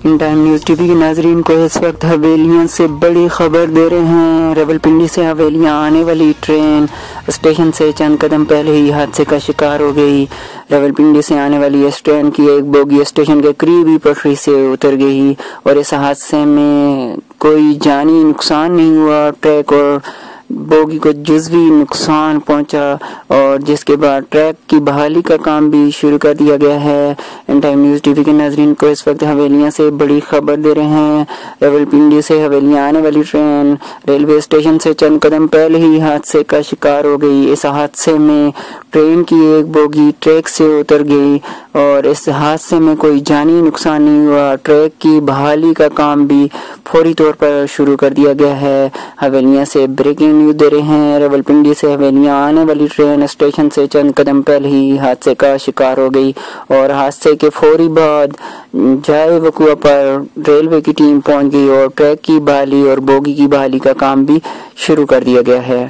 In time news T V کے ناظرین کو اس وقت حویلیاں سے بڑی خبر دے رہے ہیں۔ راولپنڈی سے حویلیاں آنے والی ٹرین اسٹیشن سے چند قدم پہلے ہی حادثے کا شکار ہو گئی۔ راولپنڈی سے آنے والی اس ٹرین کی ایک بوگی اسٹیشن کے قریب ہی پٹری سے اتر گئی اور اس حادثے میں کوئی جانی نقصان نہیں ہوا۔ ٹریک اور بوگی کو جزوی نقصان پہنچا اور جس کے بعد ٹریک کی بحالی کا کام بھی شروع کر دیا گیا ہے۔ In time news T V کے ناظرین کو اس وقت حویلیاں سے بڑی خبر دے رہے ہیں۔ راولپنڈی سے حویلیاں آنے والی ٹرین ریلوے اسٹیشن سے چند قدم پہلے ہی حادثے کا شکار ہو گئی۔ اس حادثے میں ٹرین کی ایک بوگی ٹریک سے اتر گئی اور اس حادثے میں کوئی جانی نقصان نہیں ہوا۔ ٹریک کی بحالی کا کام بھی فوری طور پر شروع کر دیا گیا ہے۔ حویلیاں سے بریکنگ نیوز دے رہے ہیں۔ راولپنڈی سے حویلیاں آنے والی ٹرین اسٹیشن سے چند قدم پہلے ہی حادثے کا شکار ہو گئی اور حادثے کے فوری بعد جائے وقوع پر ریلوے کی ٹیم پہنچ گئی اور ٹریک کی بحالی اور بوگی کی بحالی کا کام بھی شروع کر دیا گیا ہے۔